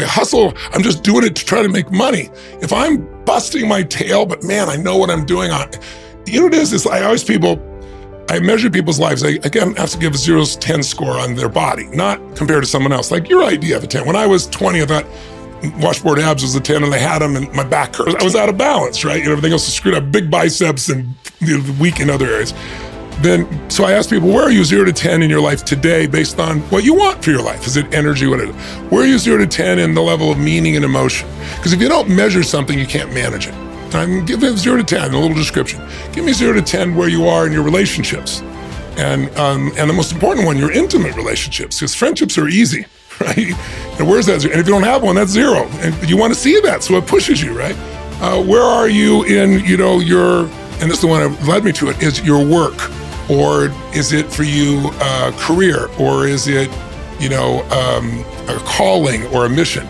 hustle, I'm just doing it to try to make money. If I'm busting my tail, but man, I know what I'm doing. You know what it is? I measure people's lives. I again have to give a 0 to 10 score on their body, not compared to someone else. Like your idea of a 10. When I was 20, I thought washboard abs was a 10 and I had them and my back hurt. I was out of balance, right? And everything else was screwed up, big biceps and weak in other areas. So I asked people, where are you 0 to 10 in your life today based on what you want for your life? Is it energy? What is it? Where are you 0 to 10 in the level of meaning and emotion? Because if you don't measure something, you can't manage it. I'm giving 0 to 10, a little description. Give me 0 to 10 where you are in your relationships. And the most important one, your intimate relationships, because friendships are easy, right? And where's that 0? And if you don't have one, that's 0. And you want to see that, so it pushes you, right? Where are you in, and this is the one that led me to it, is your work. Or is it for you a career? Or is it, a calling or a mission?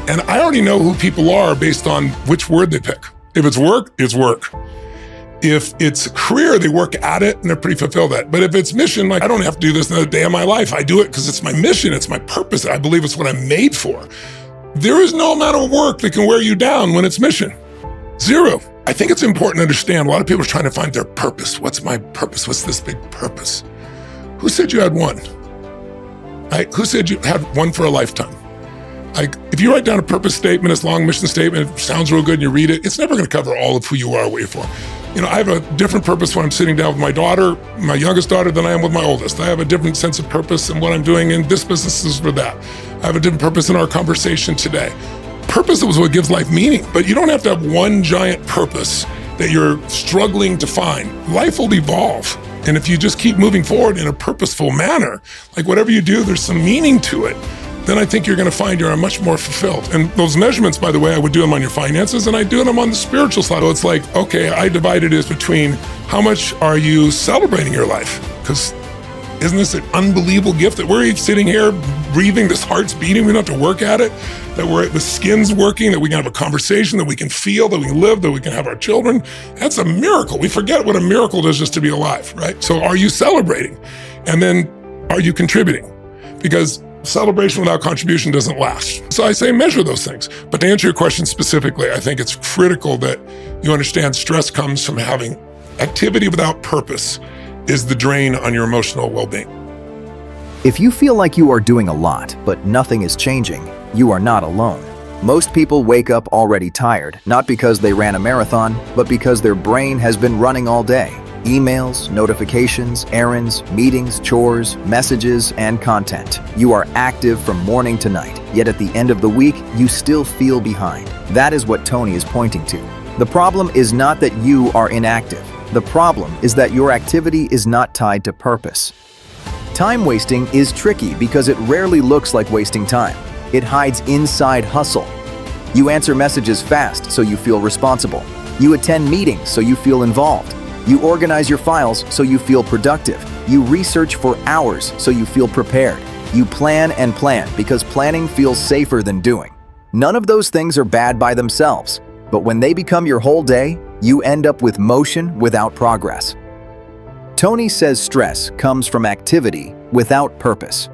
And I already know who people are based on which word they pick. If it's work, it's work. If it's a career, they work at it and they're pretty fulfilled at it. But if it's mission, like I don't have to do this another day of my life. I do it because it's my mission, it's my purpose. I believe it's what I'm made for. There is no amount of work that can wear you down when it's mission. 0. I think it's important to understand, a lot of people are trying to find their purpose. What's my purpose? What's this big purpose? Who said you had one? Who said you had one for a lifetime? If you write down a purpose statement, it's a long mission statement, it sounds real good and you read it, it's never going to cover all of who you are, what you're for. I have a different purpose when I'm sitting down with my daughter, my youngest daughter, than I am with my oldest. I have a different sense of purpose in what I'm doing in this business is for that. I have a different purpose in our conversation today. Purpose is what gives life meaning, but you don't have to have one giant purpose that you're struggling to find. Life will evolve. And if you just keep moving forward in a purposeful manner, like whatever you do, there's some meaning to it, then I think you're going to find you're much more fulfilled. And those measurements, by the way, I would do them on your finances and I do them on the spiritual side. So it's like, okay, I divided it between how much are you celebrating your life? Because isn't this an unbelievable gift that we're sitting here breathing, this heart's beating, we don't have to work at it, that the skin's working, that we can have a conversation, that we can feel, that we can live, that we can have our children. That's a miracle. We forget what a miracle it is just to be alive, right? So are you celebrating? And then are you contributing? Because celebration without contribution doesn't last. So I say measure those things. But to answer your question specifically, I think it's critical that you understand stress comes from having activity without purpose is the drain on your emotional well-being. If you feel like you are doing a lot, but nothing is changing, you are not alone. Most people wake up already tired, not because they ran a marathon, but because their brain has been running all day. Emails, notifications, errands, meetings, chores, messages, and content. You are active from morning to night, yet at the end of the week, you still feel behind. That is what Tony is pointing to. The problem is not that you are inactive. The problem is that your activity is not tied to purpose. Time wasting is tricky because it rarely looks like wasting time. It hides inside hustle. You answer messages fast so you feel responsible. You attend meetings so you feel involved. You organize your files so you feel productive. You research for hours so you feel prepared. You plan and plan because planning feels safer than doing. None of those things are bad by themselves, but when they become your whole day, you end up with motion without progress. Tony says stress comes from activity without purpose.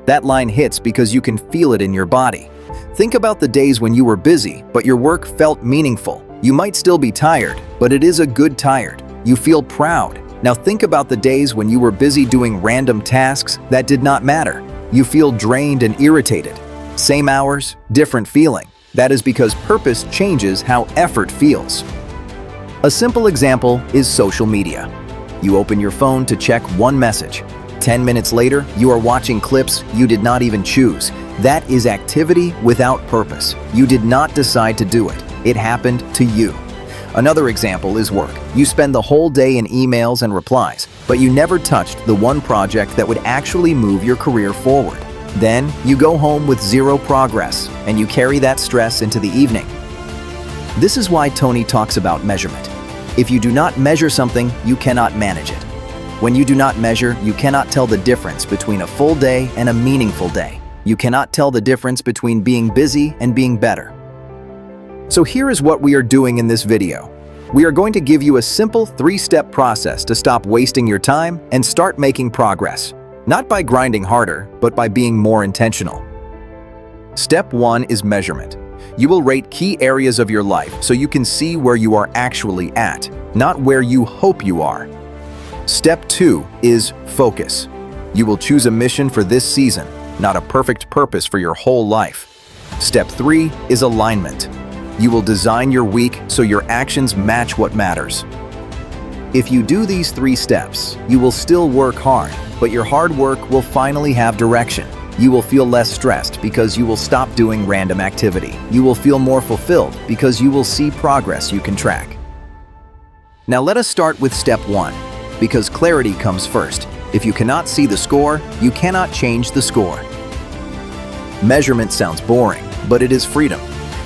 That line hits because you can feel it in your body. Think about the days when you were busy, but your work felt meaningful. You might still be tired, but it is a good tired. You feel proud. Now think about the days when you were busy doing random tasks that did not matter. You feel drained and irritated. Same hours, different feeling. That is because purpose changes how effort feels. A simple example is social media. You open your phone to check one message. 10 minutes later, you are watching clips you did not even choose. That is activity without purpose. You did not decide to do it. It happened to you. Another example is work. You spend the whole day in emails and replies, but you never touched the one project that would actually move your career forward. Then you go home with 0 progress, and you carry that stress into the evening. This is why Tony talks about measurement. If you do not measure something, you cannot manage it. When you do not measure, you cannot tell the difference between a full day and a meaningful day. You cannot tell the difference between being busy and being better. So here is what we are doing in this video. We are going to give you a simple 3-step process to stop wasting your time and start making progress. Not by grinding harder, but by being more intentional. Step 1 is measurement. You will rate key areas of your life so you can see where you are actually at, not where you hope you are. Step 2 is focus. You will choose a mission for this season, not a perfect purpose for your whole life. Step 3 is alignment. You will design your week so your actions match what matters. If you do these 3 steps, you will still work hard, but your hard work will finally have direction. You will feel less stressed because you will stop doing random activity. You will feel more fulfilled because you will see progress you can track. Now let us start with step 1, because clarity comes first. If you cannot see the score, you cannot change the score. Measurement sounds boring, but it is freedom.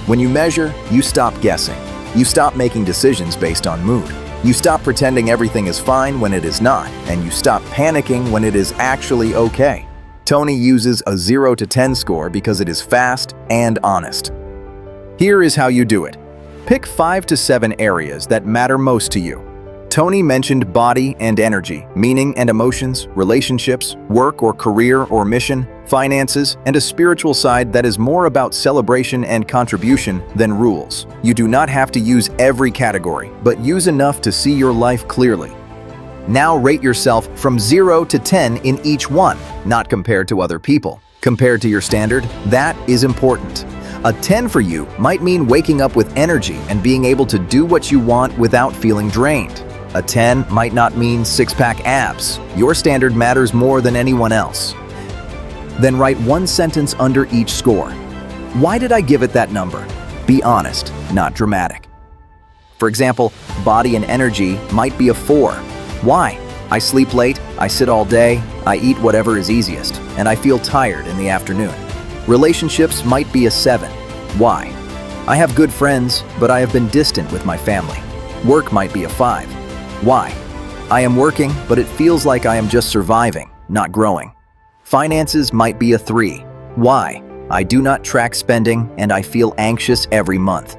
When you measure, you stop guessing. You stop making decisions based on mood. You stop pretending everything is fine when it is not, and you stop panicking when it is actually okay. Tony uses a 0 to 10 score because it is fast and honest. Here is how you do it. Pick 5 to 7 areas that matter most to you. Tony mentioned body and energy, meaning and emotions, relationships, work or career or mission, finances, and a spiritual side that is more about celebration and contribution than rules. You do not have to use every category, but use enough to see your life clearly. Now rate yourself from 0 to 10 in each one, not compared to other people. Compared to your standard, that is important. A 10 for you might mean waking up with energy and being able to do what you want without feeling drained. A 10 might not mean six-pack abs. Your standard matters more than anyone else. Then write one sentence under each score. Why did I give it that number? Be honest, not dramatic. For example, body and energy might be a 4. Why? I sleep late, I sit all day, I eat whatever is easiest, and I feel tired in the afternoon. Relationships might be a 7. Why? I have good friends, but I have been distant with my family. Work might be a 5. Why? I am working, but it feels like I am just surviving, not growing. Finances might be a 3. Why? I do not track spending and I feel anxious every month.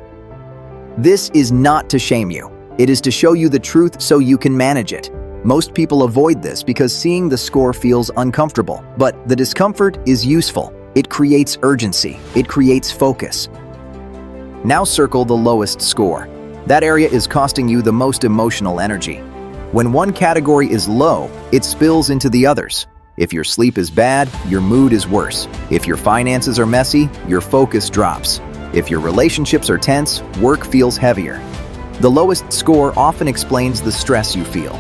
This is not to shame you. It is to show you the truth so you can manage it. Most people avoid this because seeing the score feels uncomfortable, but the discomfort is useful. It creates urgency. It creates focus. Now circle the lowest score. That area is costing you the most emotional energy. When one category is low, it spills into the others. If your sleep is bad, your mood is worse. If your finances are messy, your focus drops. If your relationships are tense, work feels heavier. The lowest score often explains the stress you feel.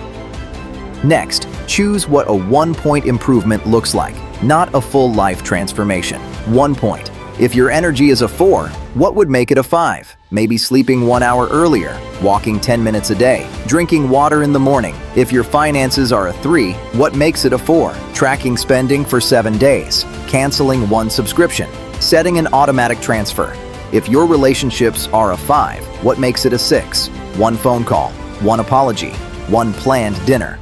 Next, choose what a 1-point improvement looks like, not a full life transformation. 1 point. If your energy is a 4, what would make it a 5? Maybe sleeping 1 hour earlier, walking 10 minutes a day, drinking water in the morning. If your finances are a 3, what makes it a 4? Tracking spending for 7 days, canceling 1 subscription, setting an automatic transfer. If your relationships are a 5, what makes it a 6? 1 phone call, 1 apology, 1 planned dinner.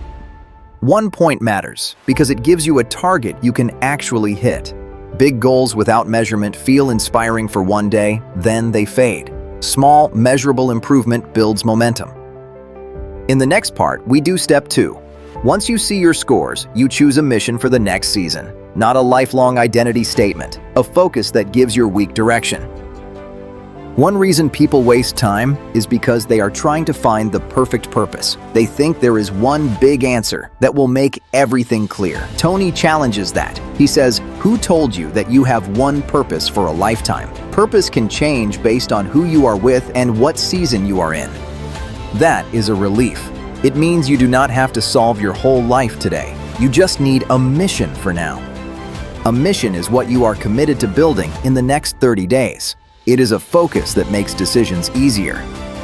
1 point matters because it gives you a target you can actually hit. Big goals without measurement feel inspiring for 1 day, then they fade. Small, measurable improvement builds momentum. In the next part, we do step 2. Once you see your scores, you choose a mission for the next season, not a lifelong identity statement, a focus that gives your week direction. One reason people waste time is because they are trying to find the perfect purpose. They think there is one big answer that will make everything clear. Tony challenges that. He says, "Who told you that you have one purpose for a lifetime? Purpose can change based on who you are with and what season you are in." That is a relief. It means you do not have to solve your whole life today. You just need a mission for now. A mission is what you are committed to building in the next 30 days. It is a focus that makes decisions easier.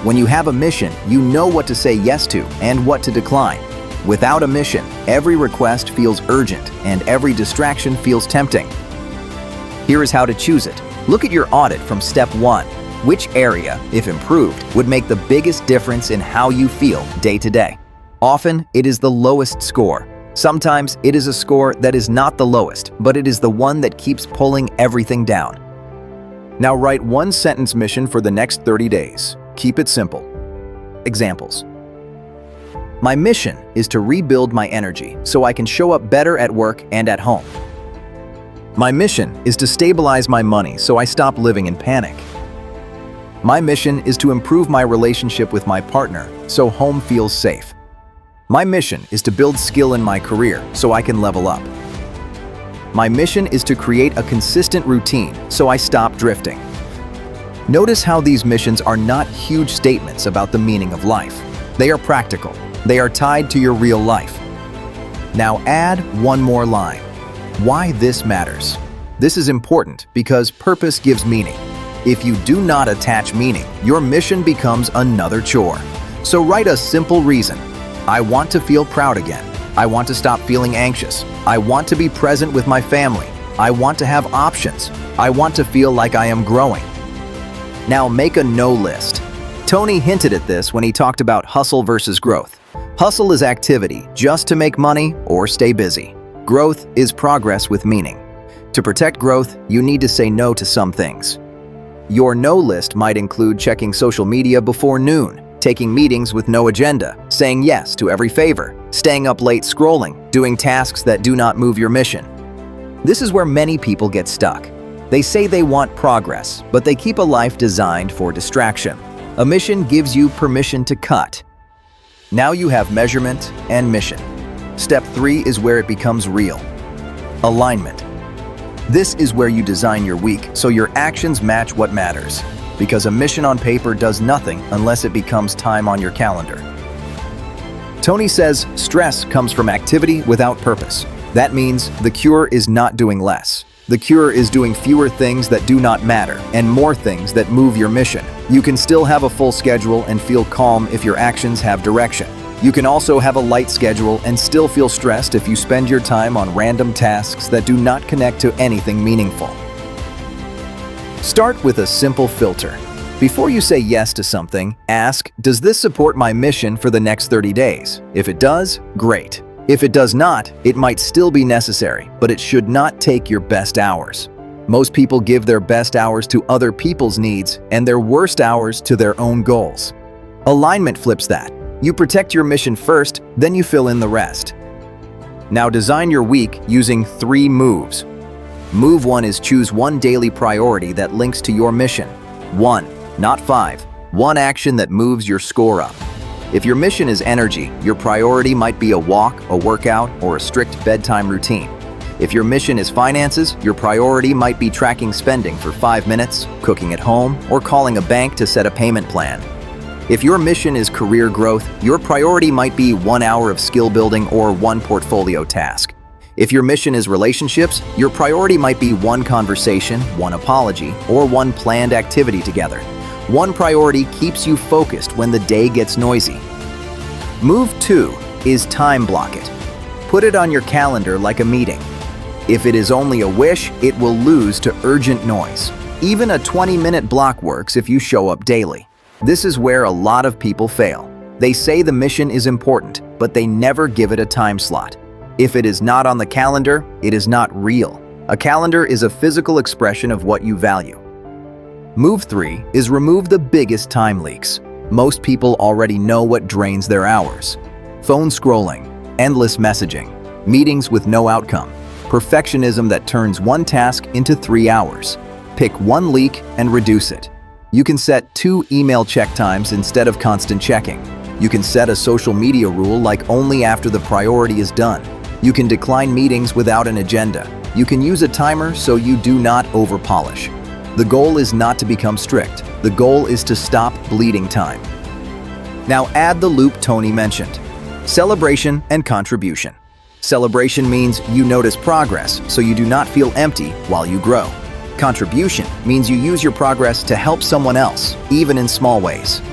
When you have a mission, you know what to say yes to and what to decline. Without a mission, every request feels urgent and every distraction feels tempting. Here is how to choose it. Look at your audit from step 1. Which area, if improved, would make the biggest difference in how you feel day to day? Often, it is the lowest score. Sometimes, it is a score that is not the lowest, but it is the one that keeps pulling everything down. Now write 1-sentence mission for the next 30 days. Keep it simple. Examples. My mission is to rebuild my energy so I can show up better at work and at home. My mission is to stabilize my money so I stop living in panic. My mission is to improve my relationship with my partner so home feels safe. My mission is to build skill in my career so I can level up. My mission is to create a consistent routine so I stop drifting. Notice how these missions are not huge statements about the meaning of life. They are practical. They are tied to your real life. Now add one more line. Why this matters. This is important because purpose gives meaning. If you do not attach meaning, your mission becomes another chore. So write a simple reason. I want to feel proud again. I want to stop feeling anxious. I want to be present with my family. I want to have options. I want to feel like I am growing. Now make a no list. Tony hinted at this when he talked about hustle versus growth. Hustle is activity just to make money or stay busy. Growth is progress with meaning. To protect growth, you need to say no to some things. Your no list might include checking social media before noon, taking meetings with no agenda, saying yes to every favor, staying up late scrolling, doing tasks that do not move your mission. This is where many people get stuck. They say they want progress, but they keep a life designed for distraction. A mission gives you permission to cut. Now you have measurement and mission. Step 3 is where it becomes real. Alignment. This is where you design your week so your actions match what matters. Because a mission on paper does nothing unless it becomes time on your calendar. Tony says stress comes from activity without purpose. That means the cure is not doing less. The cure is doing fewer things that do not matter and more things that move your mission. You can still have a full schedule and feel calm if your actions have direction. You can also have a light schedule and still feel stressed if you spend your time on random tasks that do not connect to anything meaningful. Start with a simple filter. Before you say yes to something, ask, does this support my mission for the next 30 days? If it does, great. If it does not, it might still be necessary, but it should not take your best hours. Most people give their best hours to other people's needs and their worst hours to their own goals. Alignment flips that. You protect your mission first, then you fill in the rest. Now design your week using 3 moves. Move 1 is choose one daily priority that links to your mission. 1, not 5. One action that moves your score up. If your mission is energy, your priority might be a walk, a workout, or a strict bedtime routine. If your mission is finances, your priority might be tracking spending for 5 minutes, cooking at home, or calling a bank to set a payment plan. If your mission is career growth, your priority might be 1 hour of skill building or 1 portfolio task. If your mission is relationships, your priority might be 1 conversation, 1 apology, or 1 planned activity together. 1 priority keeps you focused when the day gets noisy. Move 2 is time block it. Put it on your calendar like a meeting. If it is only a wish, it will lose to urgent noise. Even a 20-minute block works if you show up daily. This is where a lot of people fail. They say the mission is important, but they never give it a time slot. If it is not on the calendar, it is not real. A calendar is a physical expression of what you value. Move 3 is remove the biggest time leaks. Most people already know what drains their hours. Phone scrolling, endless messaging, meetings with no outcome, perfectionism that turns 1 task into 3 hours. Pick 1 leak and reduce it. You can set 2 email check times instead of constant checking. You can set a social media rule like only after the priority is done. You can decline meetings without an agenda. You can use a timer so you do not over-polish. The goal is not to become strict. The goal is to stop bleeding time. Now add the loop Tony mentioned. Celebration and contribution. Celebration means you notice progress so you do not feel empty while you grow. Contribution means you use your progress to help someone else, even in small ways.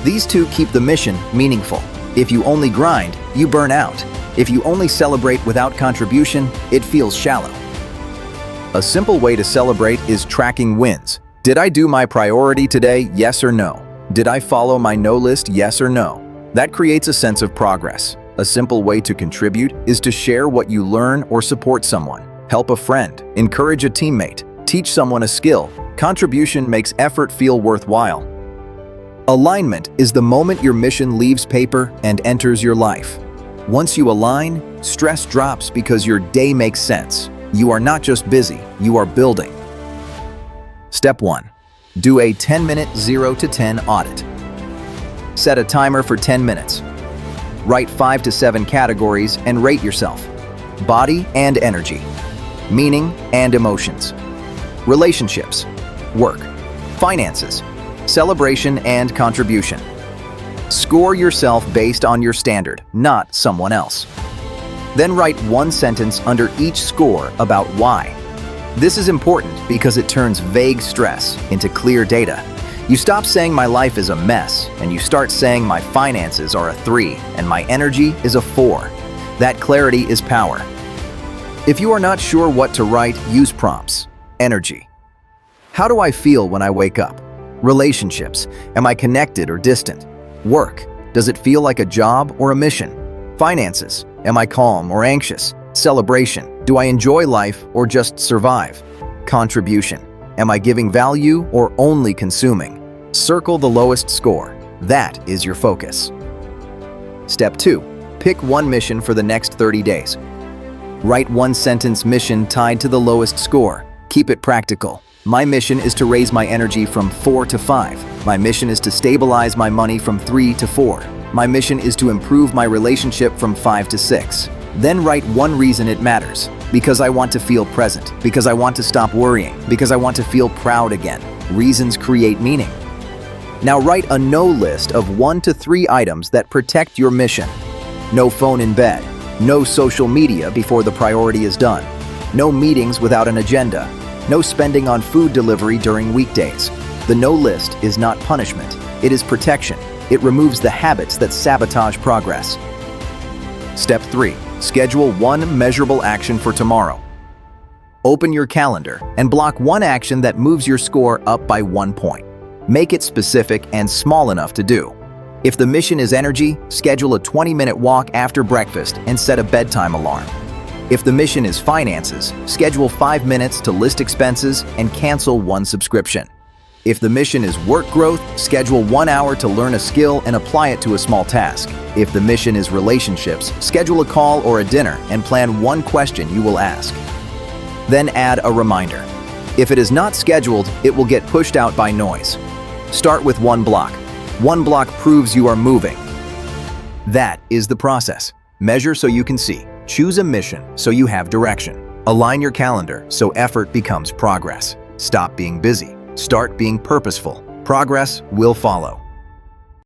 These 2 keep the mission meaningful. If you only grind, you burn out. If you only celebrate without contribution, it feels shallow. A simple way to celebrate is tracking wins. Did I do my priority today? Yes or no? Did I follow my no list? Yes or no? That creates a sense of progress. A simple way to contribute is to share what you learn or support someone. Help a friend, encourage a teammate, teach someone a skill. Contribution makes effort feel worthwhile. Alignment is the moment your mission leaves paper and enters your life. Once you align, stress drops because your day makes sense. You are not just busy, you are building. Step 1. Do a 10-minute 0 to 10 audit. Set a timer for 10 minutes. Write 5 to 7 categories and rate yourself. Body and energy. Meaning and emotions. Relationships. Work. Finances. Celebration and contribution. Score yourself based on your standard, not someone else. Then write one sentence under each score about why. This is important because it turns vague stress into clear data. You stop saying my life is a mess, and you start saying my finances are a 3 and my energy is a 4. That clarity is power. If you are not sure what to write, use prompts. Energy. How do I feel when I wake up? Relationships. Am I connected or distant? Work. Does it feel like a job or a mission? Finances. Am I calm or anxious? Celebration. Do I enjoy life or just survive? Contribution. Am I giving value or only consuming? Circle the lowest score. That is your focus. Step 2. Pick one mission for the next 30 days. Write one sentence mission tied to the lowest score. Keep it practical. My mission is to raise my energy from 4 to 5. My mission is to stabilize my money from 3 to 4. My mission is to improve my relationship from 5 to 6. Then write one reason it matters. Because I want to feel present. Because I want to stop worrying. Because I want to feel proud again. Reasons create meaning. Now write a no list of 1 to 3 items that protect your mission. No phone in bed. No social media before the priority is done. No meetings without an agenda. No spending on food delivery during weekdays. The no list is not punishment. It is protection. It removes the habits that sabotage progress. Step 3. Schedule one measurable action for tomorrow. Open your calendar and block one action that moves your score up by 1 point. Make it specific and small enough to do. If the mission is energy, schedule a 20-minute walk after breakfast and set a bedtime alarm. If the mission is finances, schedule 5 minutes to list expenses and cancel one subscription. If the mission is work growth, schedule 1 hour to learn a skill and apply it to a small task. If the mission is relationships, schedule a call or a dinner and plan one question you will ask. Then add a reminder. If it is not scheduled, it will get pushed out by noise. Start with one block. One block proves you are moving. That is the process. Measure so you can see. Choose a mission so you have direction. Align your calendar so effort becomes progress. Stop being busy. Start being purposeful. Progress will follow.